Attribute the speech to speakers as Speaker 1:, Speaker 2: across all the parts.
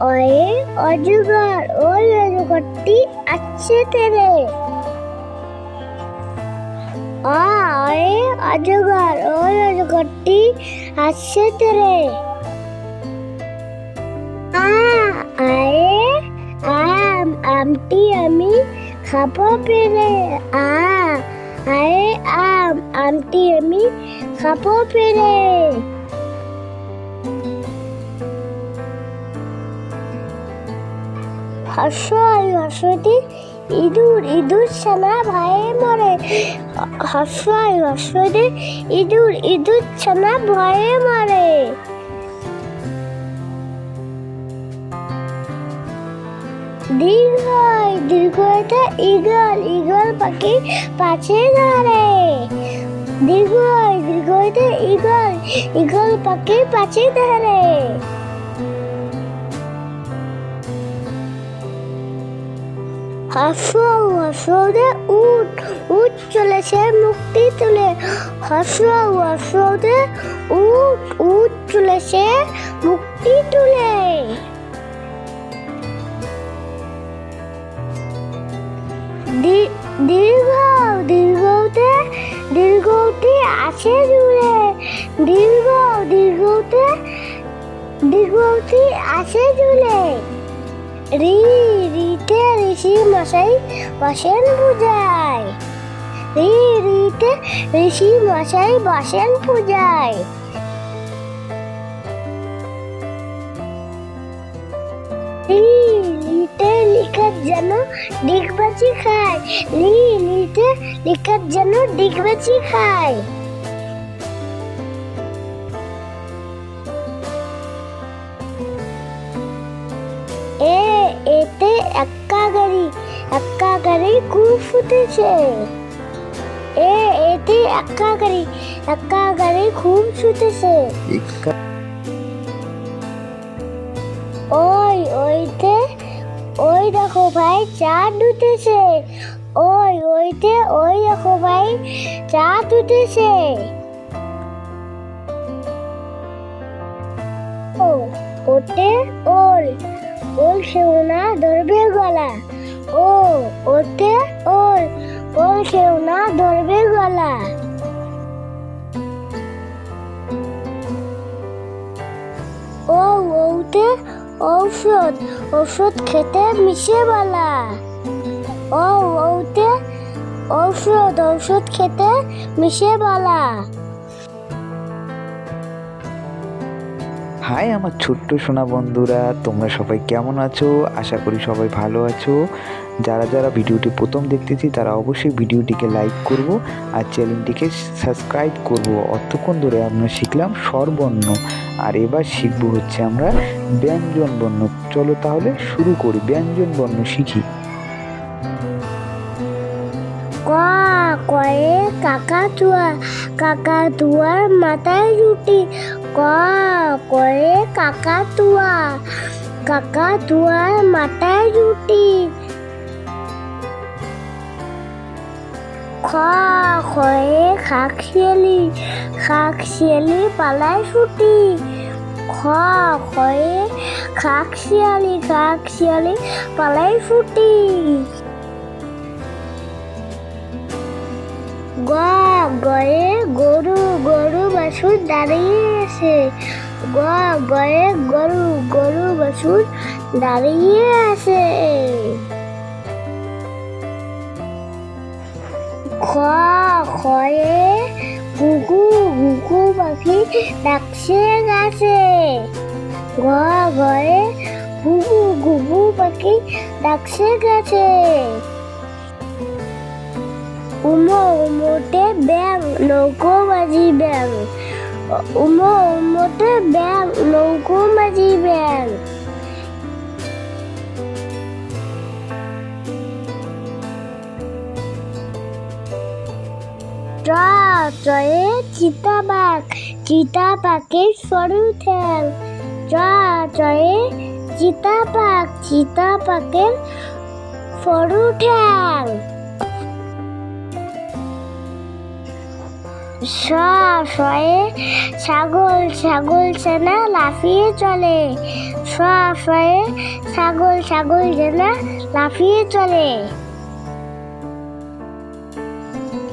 Speaker 1: অয়ে অজগর, ওই অজগরটি আসছে তেরে। অয়ে অজগর, ওই অজগরটি আসছে তেরে। আয়ে আম, আমটি আমি খাবো পেরে। আয়ে আম, আমটি আমি খাবো পেরে। হর্ষই হর্ষটি ইঁদুর, ইঁদুর ছানা ভয়ে মরে। হর্ষই হর্ষটি ইঁদুর, ইঁদুর ছানা ভয়ে মরে। দীর্ঘই দীর্ঘইতে ঈগল, ঈগল পাখি পাছে ধরে। দীর্ঘই দীর্ঘইতে ঈগল, ঈগল পাখি পাছে ধরে। হর্ষদে উট, উট চলেছে মুক্তি তুলে। হর্ষদে উট, উট চলেছে মুক্তি তুলে। দীর্ঘ দীর্ঘতে দীর্ঘটি আছে জুড়ে। দীর্ঘ দীর্ঘতে দীর্ঘটি আছে জুড়ে। রিতে ঋষি মশাই বসেন পূজায়। রিতে ঋষি মশাই বসেন পূজায়। লিতে লিখার যেন ডিগবাজি খায়। লিতে লিখার যেন ডিগবাজি খায়। এতে এক্কা গাড়ি খুব ফুটেছে। এতে এক্কা গাড়ি খুব ছুটেছে। ওইতে ওই দেখো ভাই চাঁদ উঠেছে। ওইতে ওই দেখো ভাই চাঁদ উঠেছে। ওতে ওল, ওল খেও না ধরবে গলা। ওতে ওল, ওল খেও না ধরবে গলা। ওতে ঔষধ, ঔষধ খেতে মিশে বলা। ওতে ঔষধ, ঔষধ খেতে মিশে বলা।
Speaker 2: হাই আমার ছোট্ট সোনা বন্ধুরা, তোমরা সবাই কেমন আছো? আশা করি সবাই ভালো আছো। যারা যারা ভিডিওটি প্রথম দেখতেছি তারা অবশ্যই ভিডিওটিকে লাইক করব আর চ্যানেলটিকে সাবস্ক্রাইব করব। অতক্ষণ ধরে আমরা শিখলাম স্বরবর্ণ, আর এবার শিখবো হচ্ছে আমরা ব্যঞ্জন বর্ণ। চলো তাহলে শুরু করি, ব্যঞ্জন বর্ণ শিখি।
Speaker 1: কয়ে কাকাতুয়া, কাকাতুয়ার মাথায় রুটি। কয়ে কাকাতুয়া, কাকাতুয়ার মাথায় রুটি। খয়ে খাকশিয়ালি, খাকশিয়ালি পালায় ছুটি। খয়ে খাকশিয়ালি, খাকশিয়ালি পালায় ছুটি। গয়ে গরু, গরু বাছুর দাঁড়িয়ে আছে। গয়ে গরু, গরু বাছুর দাঁড়িয়ে আছে। খয়ে ঘুঘু, ঘুঘু পাখি ডাকছে গাছে। ঘয়ে ঘুঘু, ঘুঘু পাখি ডাকছে গাছে। উমোতে ব্যাং, নৌকো বাজি ব্যাং। উমোতে ব্যাং, নৌকো বাজি ব্যাং। ট্রয়ে চিতাবাঘ, চিতাবাঘের সরু ঠ্যাং। ট্রয়ে চিতাবাঘ, চিতাবাঘের সরু ঠ্যাং। শয়ে ছাগল, ছাগল ছানা লাফিয়ে চলে। শয়ে ছাগল, ছাগল ছানা লাফিয়ে চলে।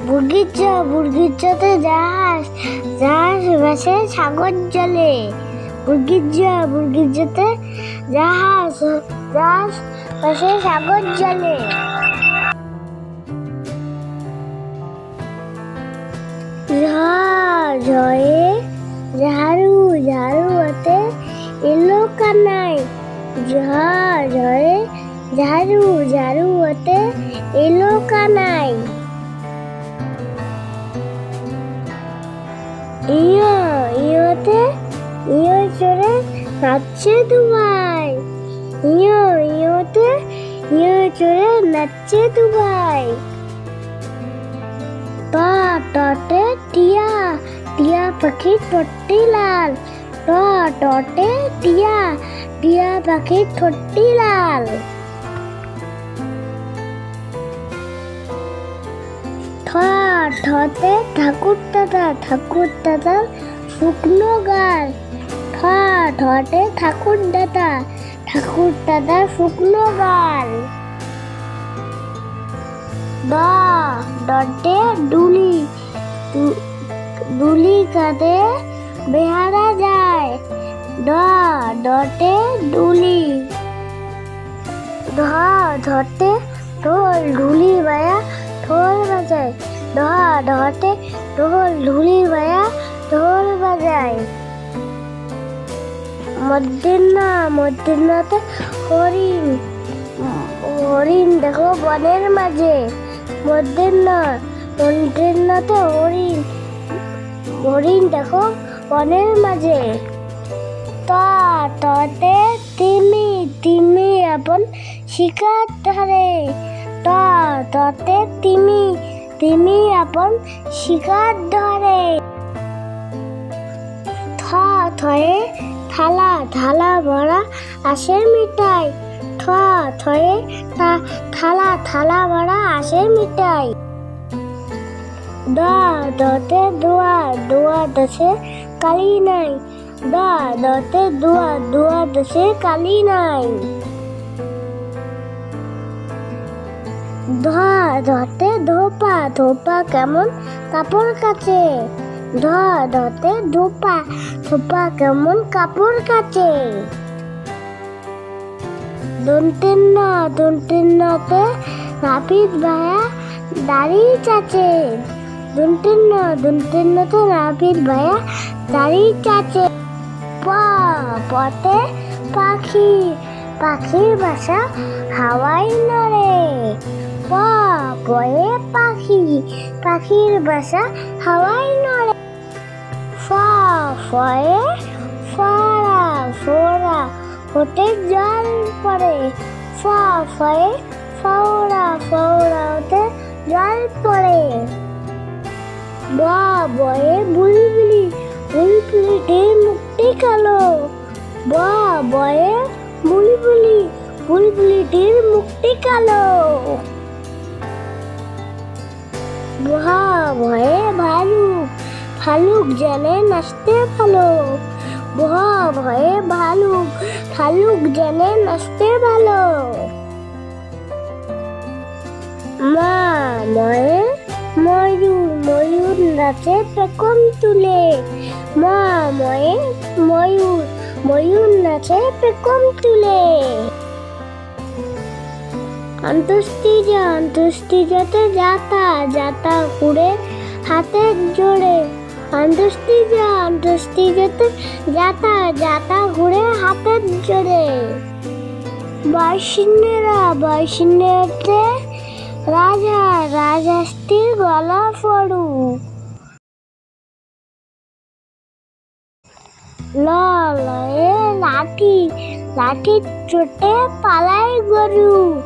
Speaker 1: বুর্গির জতে জাহাজ, জাহাজ ভাসে সাগর জলে। বুর্গির জতে জাহাজ, জাহাজ ভাসে সাগর জলে। ঝয়ে ঝাড়ু, ঝাড়ু হাতে এলো কানাই। ঝয়ে ঝাড়ু, ঝাড়ু হাতে এলো কানাই। ইয়োতে ইয়ো চড়ে নাচছে দুবাই। ইয়োতে ইয়ো চড়ে নাচছে দুবাই। টটে টিয়া, টিয়া পাখি ঠোঁটটি লাল। টটে টিয়া, টিয়া পাখি ঠোঁটটি লাল। ঠতে ঠাকুর দাদা, ঠাকুর দাদার শুকনো গাল। ঠতে ঠাকুর দাদা, ঠাকুর দাদার শুকনো গাল। ডটে ডুলি, ডুলি কাঁধে বেহারা যায়। ডটে ডুলি। ধরতে ঢোল, ঢুলি বায়া ঢোল বাজায়। ধরতে ঢোল, ঢুলি বায়া ঢোল বাজায়। মধ্যাহ্নতে হরিণ, হরিণ দেখো বনের মাঝে। মধ্যাহ্নতে হরিণ, হরিণ দেখো বনের মাঝে। ততে তিমি, তিমি আপন শিকার ধরে। ততে তিমি, তিমি আপন শিকার ধরে। থয়ে থালা, থালা ভরা আশের মিঠাই। থয়ে থালা, থালা ভরা আশের মিঠাই। দতে দুয়ার, দুয়ার দেশে কালি নাই। দতে দুয়ার, দুয়ার দেশে কালি নাই। ধতে ধোপা, ধোপা কেমন কাপড় কাচে। ধতে ধোপা, ধোপা কেমন কাপড় কাচে। দন্তেন্নতে নাপিত ভায়া দাড়ি চাচে। দন্তেন্নতে নাপিত ভায়া দাড়ি চাচে। পথে পাখি, পাখির বাসা হাওয়ায় নড়ে। পয়ে পাখি, পাখির বাসা হাওয়ায় নড়ে। ফয়ে ফোড়া, ফোড়া হতে জল পড়ে। ফয়ে ফোড়া, ফোড়া হতে জল পড়ে। বয়ে বুলবুলি, বুলবুলিটির মুক্তি কালো। বয়ে বুলবুলি, বুলবুলিটির মুক্তি কালো। ভয়ে ভালুক, ভালুক জানে নাচতে ভালো। ভয়ে ভালুক, ভালুক জানে নাচতে ভালো। ময়ে ময়ূর, ময়ূর নাচে পেখম তুলে। ময়ে ময়ূর, ময়ূর নাচে পেখম তুলে। অন্তস্তিজাতে যাতা, যাতা ঘুরে হাতের জোড়ে। অন্তস্তিজাতে যাতা, যাতা ঘুরে হাতের জোড়ে। বয়সিন্নেরাতে রাজা, রাজহাঁসটির গলা ফড়ু। লয়ে লাঠি, লাঠির চোটে পালায় গরু।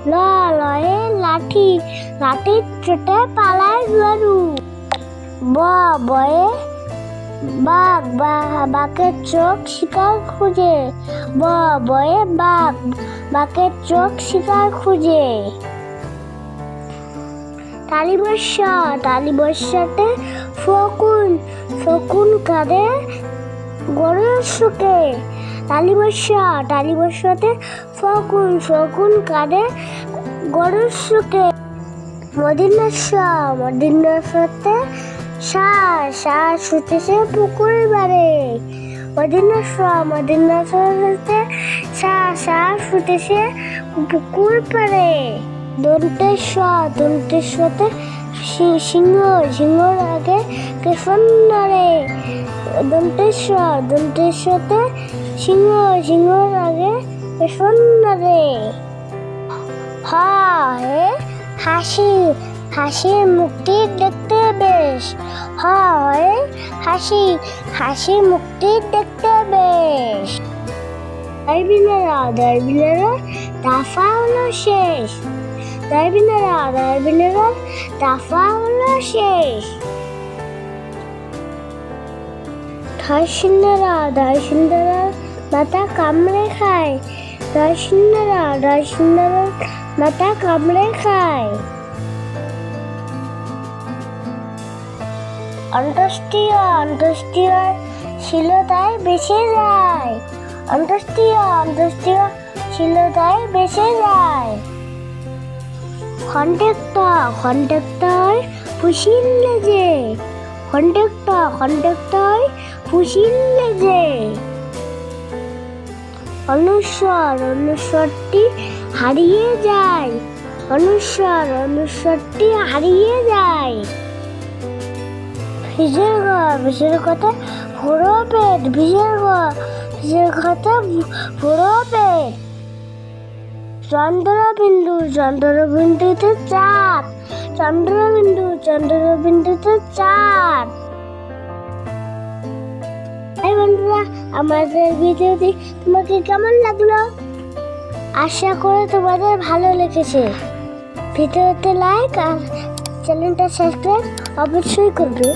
Speaker 1: লয়ে লাঠি, লাঠির চোটে পালায় গরু। বয়ে বাঘ, বাঘের চোখ শিকার খুঁজে। বয়ে বাঘ, বাঘের চোখ শিকার খুঁজে। তালিবর্ষাতে শকুন শকুন কাঁদে গরুর শোকে। তালিবর্ষাতে শকুন শকুন কাঁদে গরুর শোকে। মদিনাতে ষাঁড় ছুটেছে পুকুর পাড়ে। মদিনাতে ষাঁড় ছুটেছে পুকুর পাড়ে। দন্তেশ্বতে সিংহর আগে কেশর নাড়ে। দন্তেশ্বতে সিংহর আগে কেশর নাড়ে। হে হাসির মুক্তি দেখতে বেশ। হাসির মুক্তি দেখতে বেশ। দারবিনেরা দাফা হলো শেষ। দারবিনেরা দাফা হলো শেষ। ধারসিন্দারা মাথা কামড়ে খায়। ধারসিন্দারা মাথা কামড়ে খায়। অন্ত্যেষ্টিক্রিয়ার শিলতায় বেঁচে যায়। শিলতায় বেঁচে যায়। খন্ডেক্টর ফুসিল লেজে। খন্ডেক্টর ফুসিল লেজে। অনুস্বরটি হারিয়ে যায়। অনুস্বরটি হারিয়ে যায়। ভিজের কথা ভরো পেট। ভিজের কথা ভরো পেট। চন্দ্রবিন্দুতে চাঁদ। চন্দ্রবিন্দুতে চাঁদ। এই বন্ধুরা, আমাদের ভিডিওটি তোমাকে কেমন লাগলো? আশা করে তোমাদের ভালো লেগেছে। ভিডিওতে লাইক আর চ্যানেলটা সাবস্ক্রাইব অবশ্যই করবে।